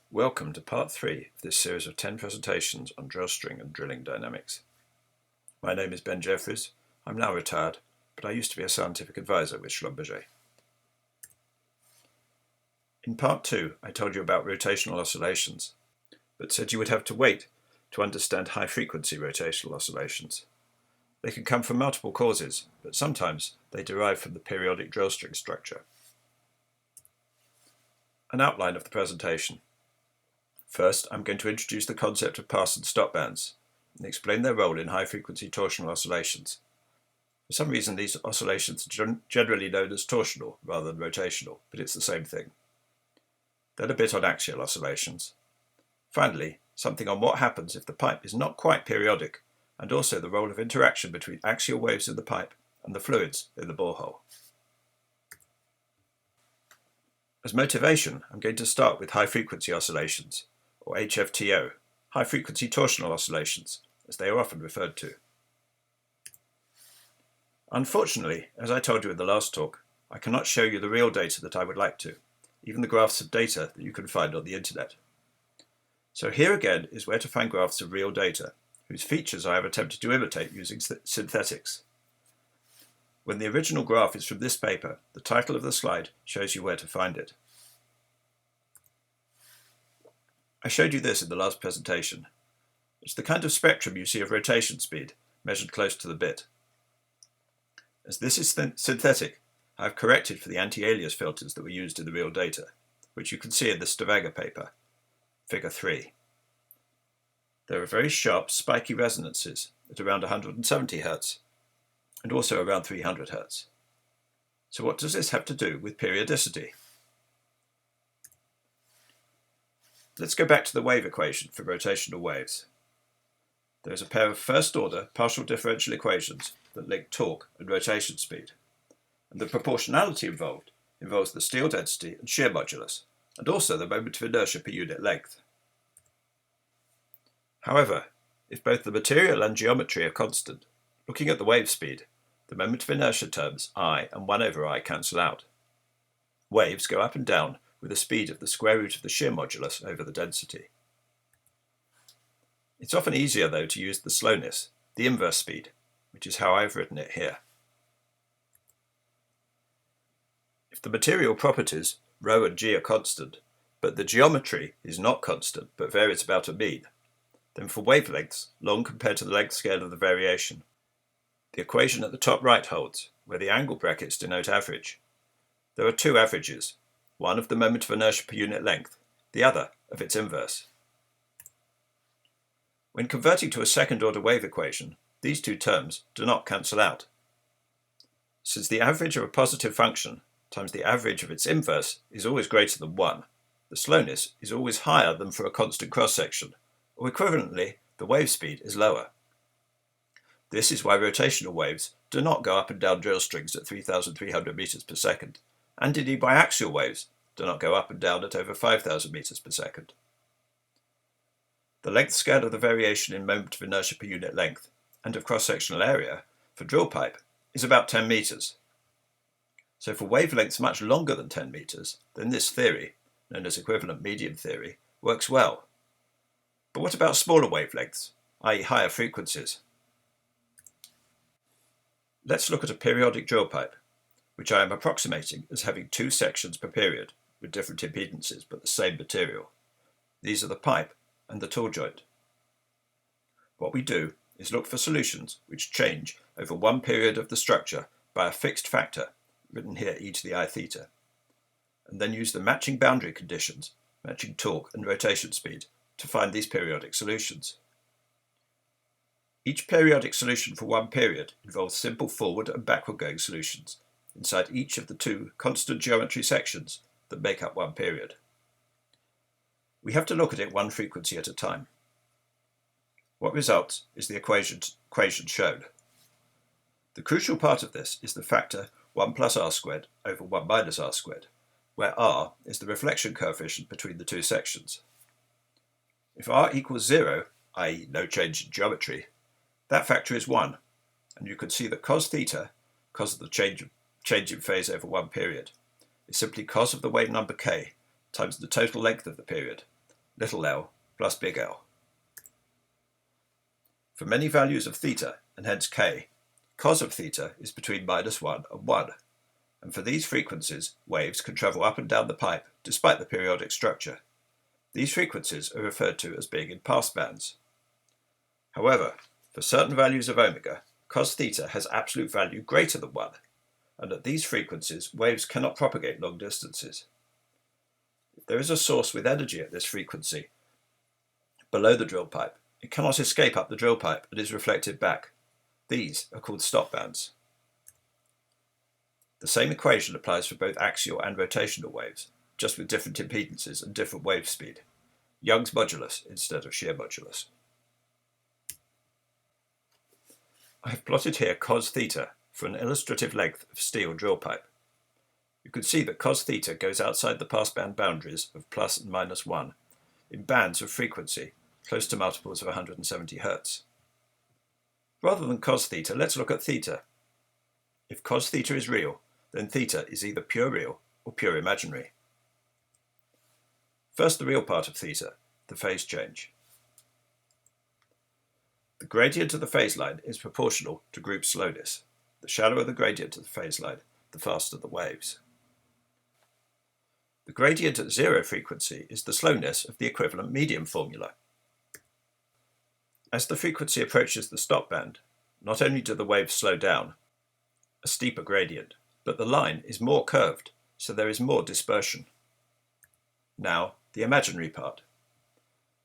Welcome to part 3 of this series of 10 presentations on drill string and drilling dynamics. My name is Ben Jeffryes. I'm now retired, but I used to be a scientific advisor with Schlumberger. In part 2, I told you about rotational oscillations, but said you would have to wait to understand high-frequency rotational oscillations. They can come from multiple causes, but sometimes they derive from the periodic drill string structure. An outline of the presentation. First, I'm going to introduce the concept of pass and stop bands and explain their role in high-frequency torsional oscillations. For some reason, these oscillations are generally known as torsional rather than rotational, but it's the same thing. Then a bit on axial oscillations. Finally, something on what happens if the pipe is not quite periodic, and also the role of interaction between axial waves in the pipe and the fluids in the borehole. As motivation, I'm going to start with high-frequency oscillations, or HFTO, high-frequency torsional oscillations, as they are often referred to. Unfortunately, as I told you in the last talk, I cannot show you the real data that I would like to, even the graphs of data that you can find on the internet. So here again is where to find graphs of real data, whose features I have attempted to imitate using synthetics. When the original graph is from this paper, the title of the slide shows you where to find it. I showed you this in the last presentation. It's the kind of spectrum you see of rotation speed, measured close to the bit. As this is synthetic, I have corrected for the anti-alias filters that were used in the real data, which you can see in the Stavanger paper, figure 3. There are very sharp, spiky resonances at around 170 Hz, and also around 300 Hz. So what does this have to do with periodicity? Let's go back to the wave equation for rotational waves. There is a pair of first-order partial differential equations that link torque and rotation speed, and the proportionality involves the steel density and shear modulus, and also the moment of inertia per unit length. However, if both the material and geometry are constant, looking at the wave speed, the moment of inertia terms I and 1 over I cancel out. Waves go up and down with a speed of the square root of the shear modulus over the density. It's often easier, though, to use the slowness, the inverse speed, which is how I've written it here. If the material properties, ρ and g, are constant, but the geometry is not constant but varies about a mean, then for wavelengths, long compared to the length scale of the variation, the equation at the top right holds, where the angle brackets denote average. There are two averages, one of the moment of inertia per unit length, the other of its inverse. When converting to a second-order wave equation, these two terms do not cancel out. Since the average of a positive function times the average of its inverse is always greater than 1, the slowness is always higher than for a constant cross-section, or equivalently, the wave speed is lower. This is why rotational waves do not go up and down drill strings at 3,300 meters per second, and indeed biaxial waves do not go up and down at over 5,000 meters per second. The length scale of the variation in moment of inertia per unit length and of cross-sectional area for drill pipe is about 10 meters. So for wavelengths much longer than 10 meters, then this theory, known as equivalent medium theory, works well. But what about smaller wavelengths, i.e. higher frequencies? Let's look at a periodic drill pipe, which I am approximating as having two sections per period, with different impedances but the same material. These are the pipe and the tool joint. What we do is look for solutions which change over one period of the structure by a fixed factor, written here e to the I theta, and then use the matching boundary conditions, matching torque and rotation speed, to find these periodic solutions. Each periodic solution for one period involves simple forward and backward going solutions inside each of the two constant geometry sections that make up one period. We have to look at it one frequency at a time. What results is the equation shown. The crucial part of this is the factor 1 plus r squared over 1 minus r squared, where r is the reflection coefficient between the two sections. If r equals 0, i.e. no change in geometry, that factor is 1, and you can see that cos theta, cos of the change in phase over one period, is simply cos of the wave number k times the total length of the period, little l plus big L. For many values of theta, and hence k, cos of theta is between -1 and 1, and for these frequencies, waves can travel up and down the pipe despite the periodic structure. These frequencies are referred to as being in passbands. However, for certain values of omega, cos theta has absolute value greater than 1, and at these frequencies, waves cannot propagate long distances. If there is a source with energy at this frequency below the drill pipe, it cannot escape up the drill pipe and is reflected back. These are called stop bands. The same equation applies for both axial and rotational waves, just with different impedances and different wave speed. Young's modulus instead of shear modulus. I have plotted here cos theta for an illustrative length of steel drill pipe. You can see that cos theta goes outside the passband boundaries of plus and -1 in bands of frequency close to multiples of 170 Hz. Rather than cos theta, let's look at theta. If cos theta is real, then theta is either pure real or pure imaginary. First, the real part of theta, the phase change. The gradient of the phase line is proportional to group slowness. The shallower the gradient of the phase line, the faster the waves. The gradient at zero frequency is the slowness of the equivalent medium formula. As the frequency approaches the stop band, not only do the waves slow down, a steeper gradient, but the line is more curved, so there is more dispersion. Now, the imaginary part.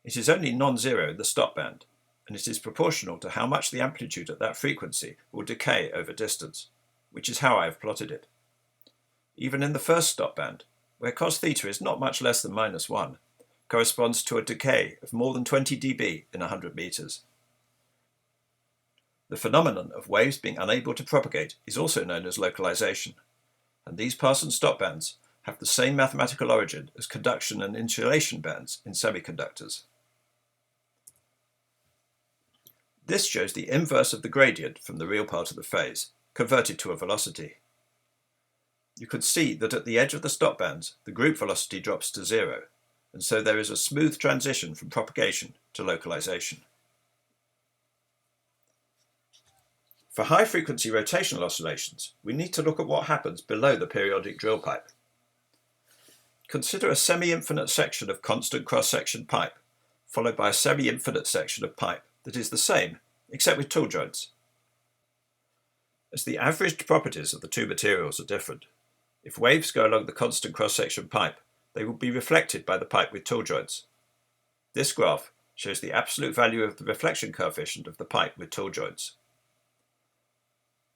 It is only non-zero in the stop band, and it is proportional to how much the amplitude at that frequency will decay over distance, which is how I have plotted it. Even in the first stop band, where cos theta is not much less than -1, corresponds to a decay of more than 20 dB in 100 meters. The phenomenon of waves being unable to propagate is also known as localization, and these pass and stop bands have the same mathematical origin as conduction and insulation bands in semiconductors. This shows the inverse of the gradient from the real part of the phase, converted to a velocity. You can see that at the edge of the stop bands, the group velocity drops to 0, and so there is a smooth transition from propagation to localization. For high-frequency rotational oscillations, we need to look at what happens below the periodic drill pipe. Consider a semi-infinite section of constant cross-section pipe, followed by a semi-infinite section of pipe that is the same, except with tool joints. As the averaged properties of the two materials are different, if waves go along the constant cross-section pipe, they will be reflected by the pipe with tool joints. This graph shows the absolute value of the reflection coefficient of the pipe with tool joints.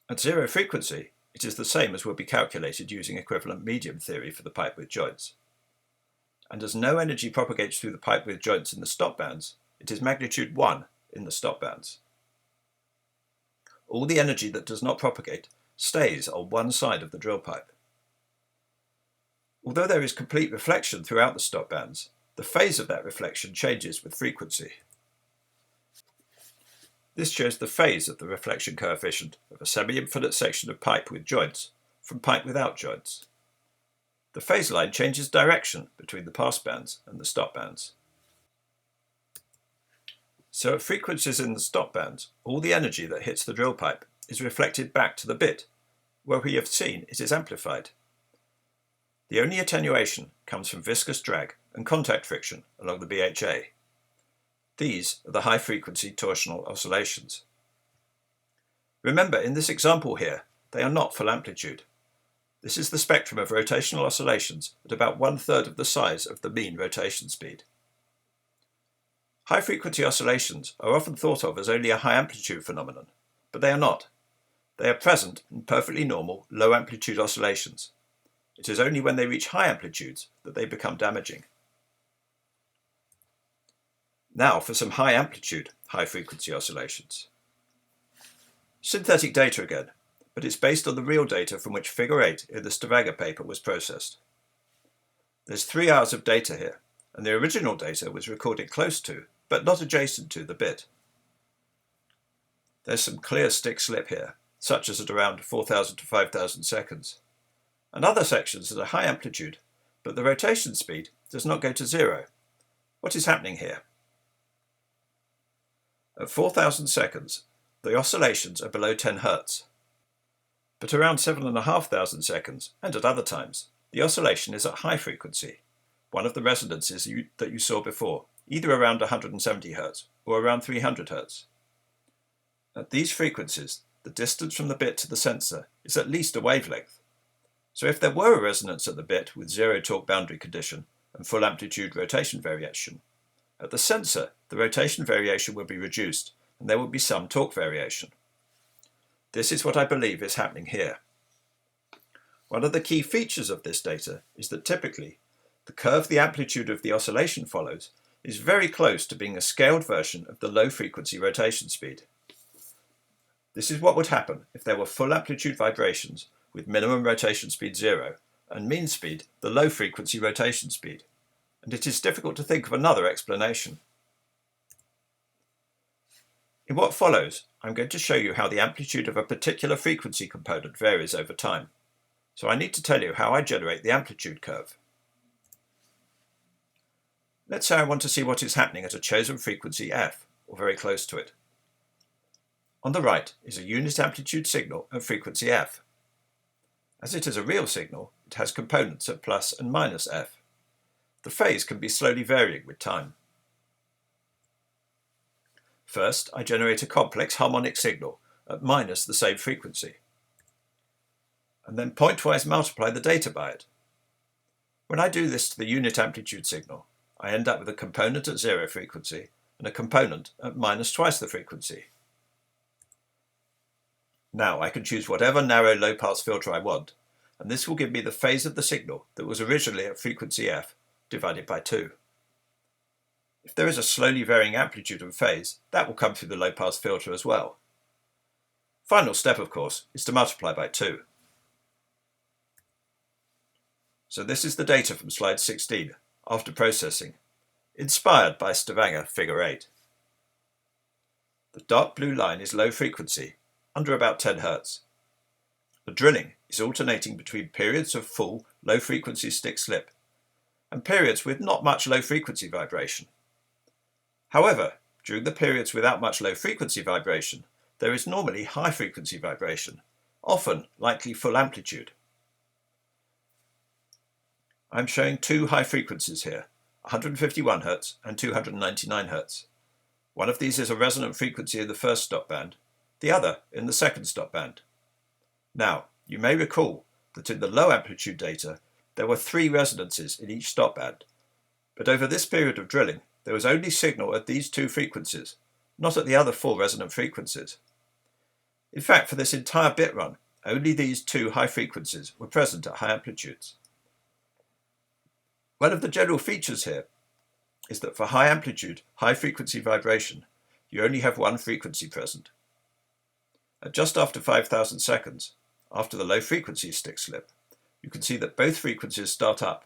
At zero frequency, it is the same as will be calculated using equivalent medium theory for the pipe with joints. And as no energy propagates through the pipe with joints in the stop bands, it is magnitude 1 in the stop bands. All the energy that does not propagate stays on one side of the drill pipe. Although there is complete reflection throughout the stop bands, the phase of that reflection changes with frequency. This shows the phase of the reflection coefficient of a semi-infinite section of pipe with joints from pipe without joints. The phase line changes direction between the pass bands and the stop bands. So at frequencies in the stop bands, all the energy that hits the drill pipe is reflected back to the bit, where we have seen it is amplified. The only attenuation comes from viscous drag and contact friction along the BHA. These are the high-frequency torsional oscillations. Remember, in this example here, they are not full amplitude. This is the spectrum of rotational oscillations at about 1/3 of the size of the mean rotation speed. High-frequency oscillations are often thought of as only a high-amplitude phenomenon, but they are not. They are present in perfectly normal, low-amplitude oscillations. It is only when they reach high amplitudes that they become damaging. Now for some high-amplitude, high-frequency oscillations. Synthetic data again, but it's based on the real data from which figure 8 in the Stavanger paper was processed. There's 3 hours of data here, and the original data was recorded close to, but not adjacent to, the bit. There's some clear stick slip here, such as at around 4,000 to 5,000 seconds, and other sections at a high amplitude, but the rotation speed does not go to 0, What is happening here? At 4,000 seconds, the oscillations are below 10 Hz. But around 7,500 seconds, and at other times, the oscillation is at high frequency, one of the resonances that you saw before, either around 170 Hz or around 300 Hz. At these frequencies, the distance from the bit to the sensor is at least a wavelength. So if there were a resonance at the bit with zero torque boundary condition and full amplitude rotation variation, at the sensor the rotation variation will be reduced and there will be some torque variation. This is what I believe is happening here. One of the key features of this data is that typically the curve the amplitude of the oscillation follows is very close to being a scaled version of the low frequency rotation speed. This is what would happen if there were full amplitude vibrations with minimum rotation speed 0 and mean speed the low frequency rotation speed, and it is difficult to think of another explanation. In what follows, I'm going to show you how the amplitude of a particular frequency component varies over time, so I need to tell you how I generate the amplitude curve. Let's say I want to see what is happening at a chosen frequency f, or very close to it. On the right is a unit amplitude signal at frequency f. As it is a real signal, it has components at plus and minus f. The phase can be slowly varying with time. First, I generate a complex harmonic signal at minus the same frequency, and then pointwise multiply the data by it. When I do this to the unit amplitude signal, I end up with a component at 0 frequency and a component at minus twice the frequency. Now I can choose whatever narrow low-pass filter I want, and this will give me the phase of the signal that was originally at frequency f divided by 2. If there is a slowly varying amplitude and phase, that will come through the low-pass filter as well. Final step, of course, is to multiply by 2. So this is the data from slide 16, after processing, inspired by Stavanger figure 8. The dark blue line is low frequency, under about 10 Hz. The drilling is alternating between periods of full low frequency stick slip and periods with not much low frequency vibration. However, during the periods without much low frequency vibration, there is normally high frequency vibration, often likely full amplitude. I'm showing two high frequencies here, 151 Hz and 299 Hz. One of these is a resonant frequency in the first stop band, the other in the second stop band. Now, you may recall that in the low amplitude data, there were 3 resonances in each stop band, but over this period of drilling, there was only signal at these 2 frequencies, not at the other 4 resonant frequencies. In fact, for this entire bit run, only these 2 high frequencies were present at high amplitudes. One of the general features here is that for high amplitude, high frequency vibration, you only have one frequency present. At just after 5,000 seconds, after the low frequency stick slip, you can see that both frequencies start up,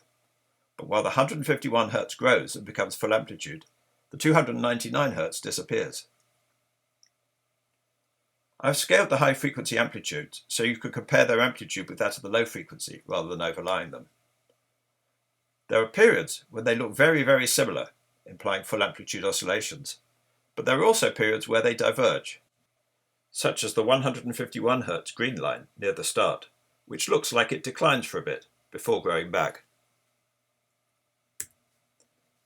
but while the 151 Hz grows and becomes full amplitude, the 299 Hz disappears. I've scaled the high frequency amplitudes so you can compare their amplitude with that of the low frequency rather than overlying them. There are periods when they look very, very similar, implying full amplitude oscillations, but there are also periods where they diverge, such as the 151 Hz green line near the start, which looks like it declines for a bit before growing back.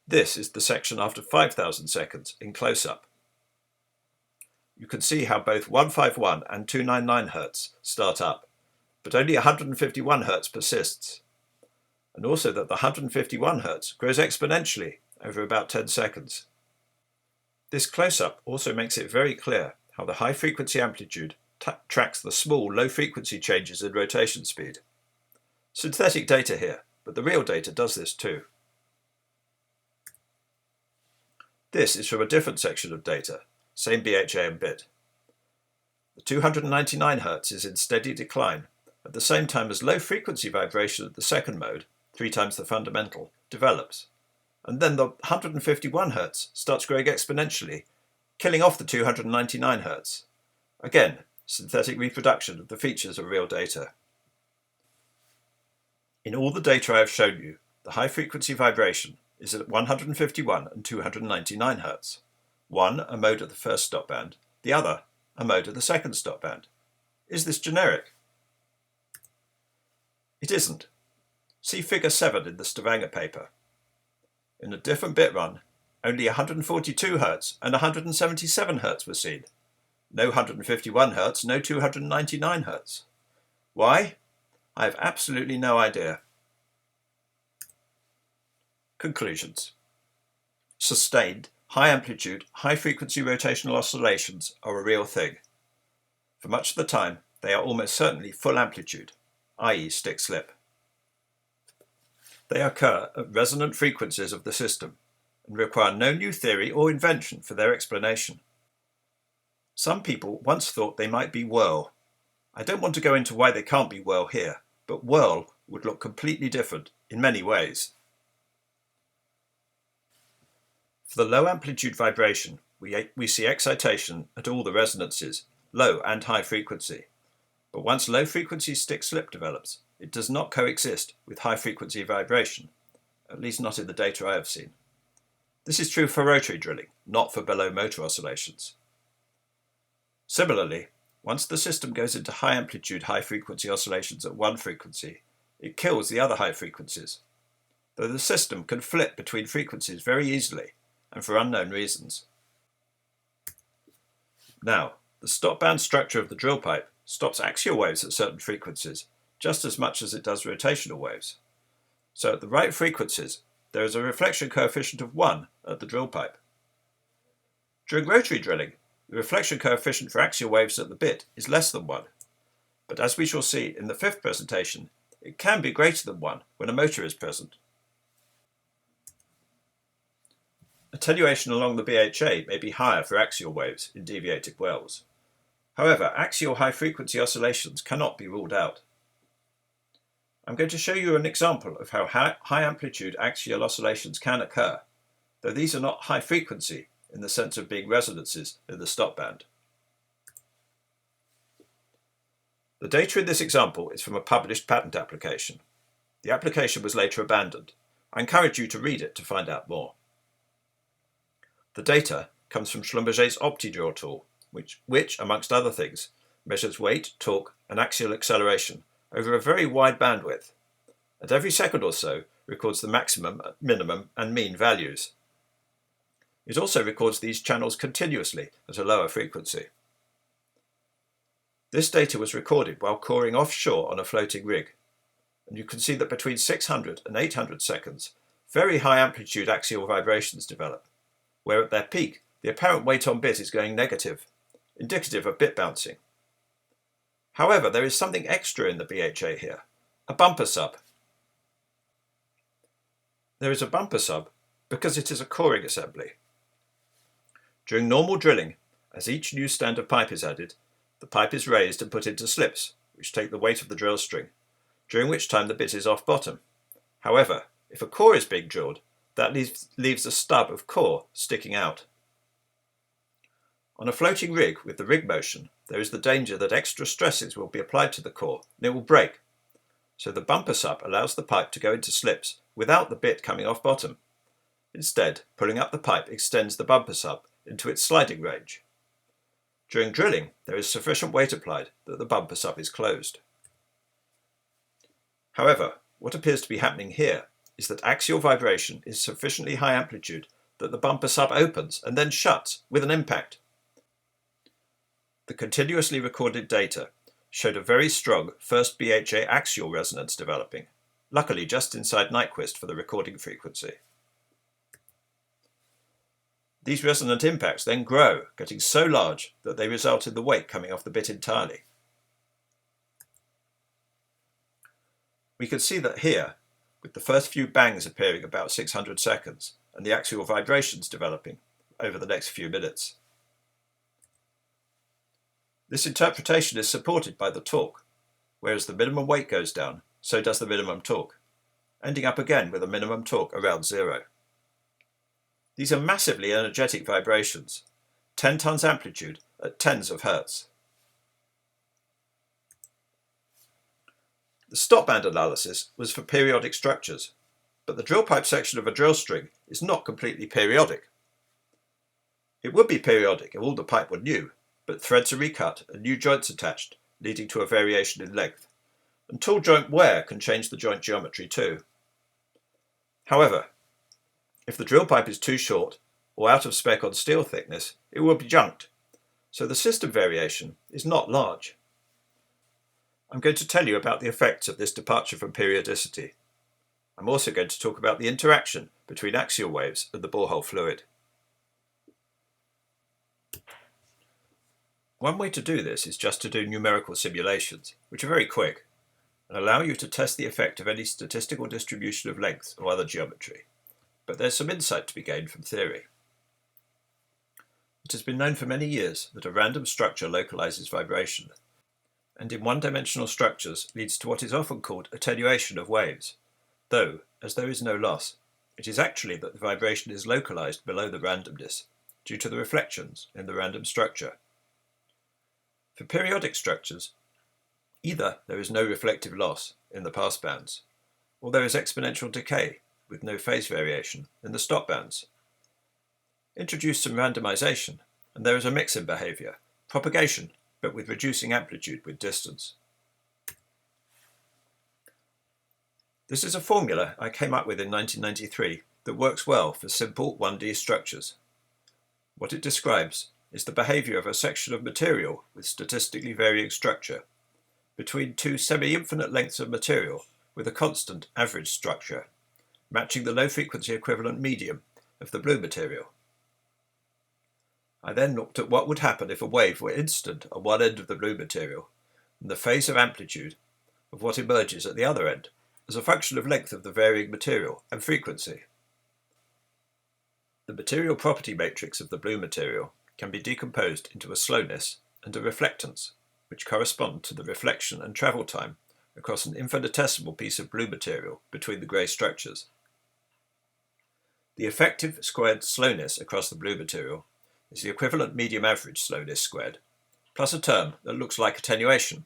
This is the section after 5,000 seconds in close-up. You can see how both 151 and 299 Hz start up, but only 151 Hz persists, and also that the 151 Hz grows exponentially over about 10 seconds. This close-up also makes it very clear how the high-frequency amplitude tracks the small low-frequency changes in rotation speed. Synthetic data here, but the real data does this too. This is from a different section of data, same BHA and bit. The 299 Hz is in steady decline at the same time as low-frequency vibration at the second mode, 3 times the fundamental, develops, and then the 151 Hz starts growing exponentially, killing off the 299 Hz. Again, synthetic reproduction of the features of real data. In all the data I have shown you, the high-frequency vibration is at 151 and 299 Hz. One a mode at the first stop band, the other a mode at the second stop band. Is this generic? It isn't. See figure 7 in the Stavanger paper. In a different bit run, only 142 Hz and 177 Hz were seen. No 151 Hz, no 299 Hz. Why? I have absolutely no idea. Conclusions. Sustained, high amplitude, high frequency rotational oscillations are a real thing. For much of the time, they are almost certainly full amplitude, i.e. stick-slip. They occur at resonant frequencies of the system and require no new theory or invention for their explanation. Some people once thought they might be whirl. I don't want to go into why they can't be whirl here, but whirl would look completely different in many ways. For the low amplitude vibration, we see excitation at all the resonances, low and high frequency. But once low frequency stick-slip develops, it does not coexist with high frequency vibration, at least not in the data I have seen. This is true for rotary drilling, not for below motor oscillations. Similarly, once the system goes into high amplitude, high frequency oscillations at one frequency, it kills the other high frequencies, though the system can flip between frequencies very easily and for unknown reasons. Now, the stop band structure of the drill pipe stops axial waves at certain frequencies just as much as it does rotational waves. So at the right frequencies, there is a reflection coefficient of 1 at the drill pipe. During rotary drilling, the reflection coefficient for axial waves at the bit is less than 1, but as we shall see in the fifth presentation, it can be greater than 1 when a motor is present. Attenuation along the BHA may be higher for axial waves in deviated wells. However, axial high-frequency oscillations cannot be ruled out. I'm going to show you an example of how high-amplitude axial oscillations can occur, though these are not high-frequency in the sense of being resonances in the stop band. The data in this example is from a published patent application. The application was later abandoned. I encourage you to read it to find out more. The data comes from Schlumberger's OptiDrill tool, which, amongst other things, measures weight, torque, and axial acceleration over a very wide bandwidth. At every second or so, records the maximum, minimum, and mean values. It also records these channels continuously at a lower frequency. This data was recorded while coring offshore on a floating rig, and you can see that between 600 and 800 seconds, very high amplitude axial vibrations develop, where at their peak, the apparent weight on bit is going negative, indicative of bit bouncing. However, there is something extra in the BHA here, a bumper sub. There is a bumper sub because it is a coring assembly. During normal drilling, as each new stand of pipe is added, the pipe is raised and put into slips, which take the weight of the drill string, during which time the bit is off bottom. However, if a core is being drilled, that leaves a stub of core sticking out. On a floating rig with the rig motion, there is the danger that extra stresses will be applied to the core and it will break. So the bumper sub allows the pipe to go into slips without the bit coming off bottom. Instead, pulling up the pipe extends the bumper sub into its sliding range. During drilling, there is sufficient weight applied that the bumper sub is closed. However, what appears to be happening here is that axial vibration is sufficiently high amplitude that the bumper sub opens and then shuts with an impact. The continuously recorded data showed a very strong first BHA axial resonance developing, luckily just inside Nyquist for the recording frequency. These resonant impacts then grow, getting so large that they result in the weight coming off the bit entirely. We can see that here, with the first few bangs appearing about 600 seconds and the axial vibrations developing over the next few minutes. This interpretation is supported by the torque, whereas the minimum weight goes down, so does the minimum torque, ending up again with a minimum torque around 0. These are massively energetic vibrations, 10 tons amplitude at tens of hertz. The stop band analysis was for periodic structures. but the drill pipe section of a drill string is not completely periodic. It would be periodic if all the pipe were new, but threads are recut and new joints attached, leading to a variation in length. And tool joint wear can change the joint geometry too. However, if the drill pipe is too short or out of spec on steel thickness, it will be junked, so the system variation is not large. I'm going to tell you about the effects of this departure from periodicity. I'm also going to talk about the interaction between axial waves and the borehole fluid. One way to do this is just to do numerical simulations, which are very quick, and allow you to test the effect of any statistical distribution of lengths or other geometry. But there's some insight to be gained from theory. It has been known for many years that a random structure localizes vibration, and in one-dimensional structures leads to what is often called attenuation of waves, though, as there is no loss, it is actually that the vibration is localized below the randomness, due to the reflections in the random structure. For periodic structures, either there is no reflective loss in the pass bands, or there is exponential decay with no phase variation in the stop bands. Introduce some randomization, and there is a mix in behavior, propagation, but with reducing amplitude with distance. This is a formula I came up with in 1993 that works well for simple 1D structures. What it describes is the behavior of a section of material with statistically varying structure between two semi-infinite lengths of material with a constant average structure, matching the low-frequency equivalent medium of the blue material. I then looked at what would happen if a wave were instant at one end of the blue material and the phase of amplitude of what emerges at the other end as a function of length of the varying material and frequency. The material property matrix of the blue material can be decomposed into a slowness and a reflectance, which correspond to the reflection and travel time across an infinitesimal piece of blue material between the grey structures. The effective squared slowness across the blue material is the equivalent medium average slowness squared, plus a term that looks like attenuation.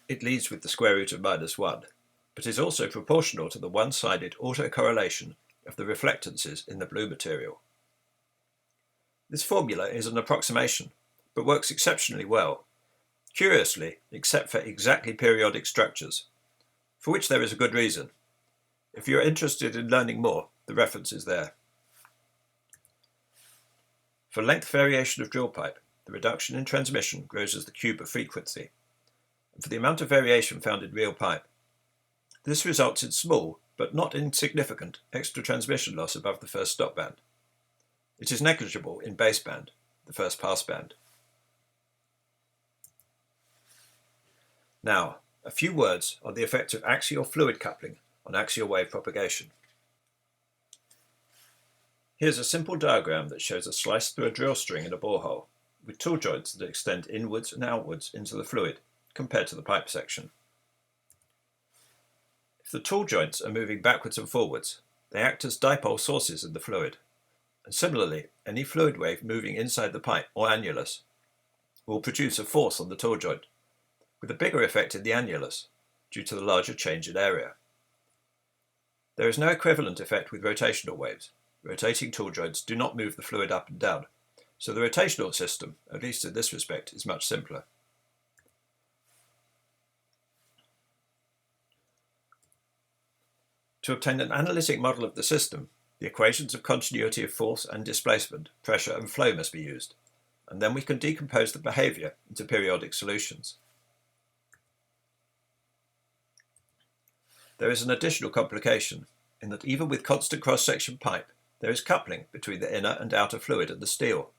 It leads with the square root of -1, but is also proportional to the one-sided autocorrelation of the reflectances in the blue material. This formula is an approximation, but works exceptionally well, curiously, except for exactly periodic structures, for which there is a good reason. If you are interested in learning more, the reference is there. For length variation of drill pipe, the reduction in transmission grows as the cube of frequency, and for the amount of variation found in real pipe, this results in small, but not insignificant, extra transmission loss above the first stop band. It is negligible in baseband, the first pass band. Now, a few words on the effect of axial fluid coupling on axial wave propagation. Here's a simple diagram that shows a slice through a drill string in a borehole, with tool joints that extend inwards and outwards into the fluid, compared to the pipe section. If the tool joints are moving backwards and forwards, they act as dipole sources in the fluid, and similarly, any fluid wave moving inside the pipe or annulus will produce a force on the tool joint, with a bigger effect in the annulus, due to the larger change in area. There is no equivalent effect with rotational waves. Rotating tool joints do not move the fluid up and down, so the rotational system, at least in this respect, is much simpler. To obtain an analytic model of the system, the equations of continuity of force and displacement, pressure and flow must be used, and then we can decompose the behavior into periodic solutions. There is an additional complication in that even with constant cross-section pipe, there is coupling between the inner and outer fluid and the steel,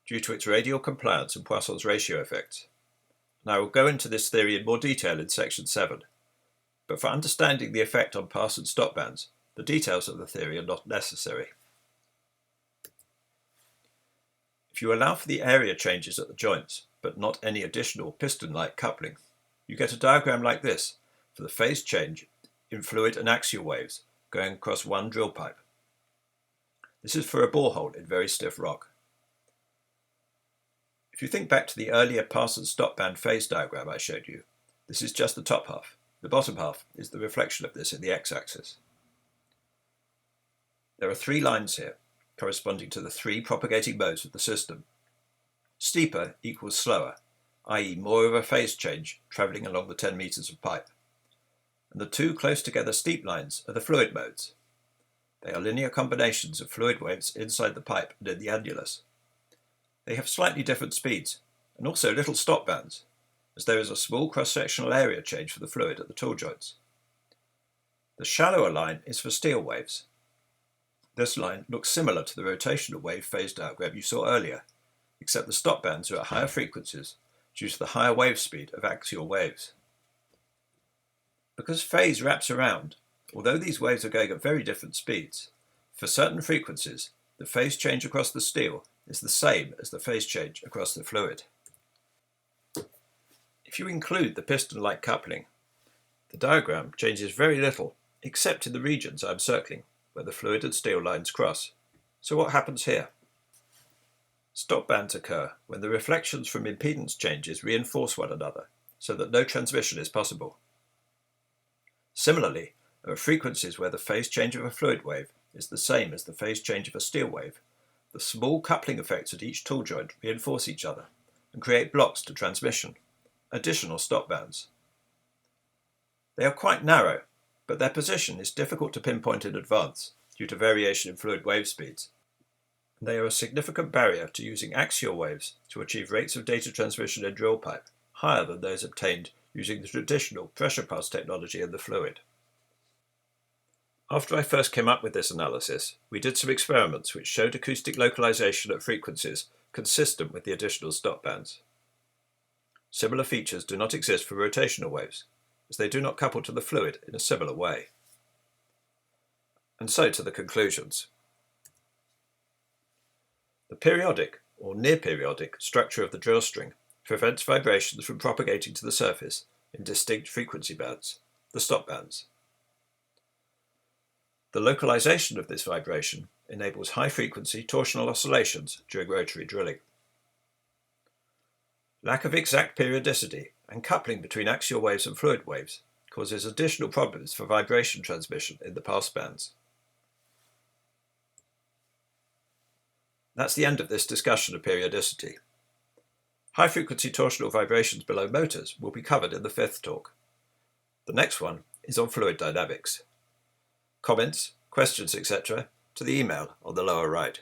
due to its radial compliance and Poisson's ratio effects. And I will go into this theory in more detail in section 7, but for understanding the effect on pass and stop bands, the details of the theory are not necessary. If you allow for the area changes at the joints, but not any additional piston-like coupling, you get a diagram like this for the phase change in fluid and axial waves going across one drill pipe. This is for a borehole in very stiff rock. If you think back to the earlier pass and stop band phase diagram I showed you, this is just the top half. The bottom half is the reflection of this in the x-axis. There are three lines here, corresponding to the three propagating modes of the system. Steeper equals slower, i.e. more of a phase change travelling along the 10 metres of pipe. And the two close together steep lines are the fluid modes. They are linear combinations of fluid waves inside the pipe and in the annulus. They have slightly different speeds, and also little stop bands, as there is a small cross-sectional area change for the fluid at the tool joints. The shallower line is for steel waves. This line looks similar to the rotational wave phase diagram you saw earlier, except the stop bands are at higher frequencies due to the higher wave speed of axial waves. Because phase wraps around, although these waves are going at very different speeds, for certain frequencies, the phase change across the steel is the same as the phase change across the fluid. If you include the piston-like coupling, the diagram changes very little, except in the regions I'm circling, where the fluid and steel lines cross. So what happens here? Stop bands occur when the reflections from impedance changes reinforce one another, so that no transmission is possible. Similarly, there are frequencies where the phase change of a fluid wave is the same as the phase change of a steel wave. The small coupling effects at each tool joint reinforce each other and create blocks to transmission, additional stop bands. They are quite narrow, but their position is difficult to pinpoint in advance due to variation in fluid wave speeds. And they are a significant barrier to using axial waves to achieve rates of data transmission in drill pipe higher than those obtained using the traditional pressure pass technology in the fluid. After I first came up with this analysis, we did some experiments which showed acoustic localization at frequencies consistent with the additional stop bands. Similar features do not exist for rotational waves, as they do not couple to the fluid in a similar way. And so to the conclusions. The periodic, or near-periodic, structure of the drill string prevents vibrations from propagating to the surface in distinct frequency bands, the stop bands. The localization of this vibration enables high-frequency torsional oscillations during rotary drilling. Lack of exact periodicity and coupling between axial waves and fluid waves causes additional problems for vibration transmission in the pass bands. That's the end of this discussion of periodicity. High-frequency torsional vibrations below motors will be covered in the 5th talk. The next one is on fluid dynamics. Comments, questions, etc. to the email on the lower right.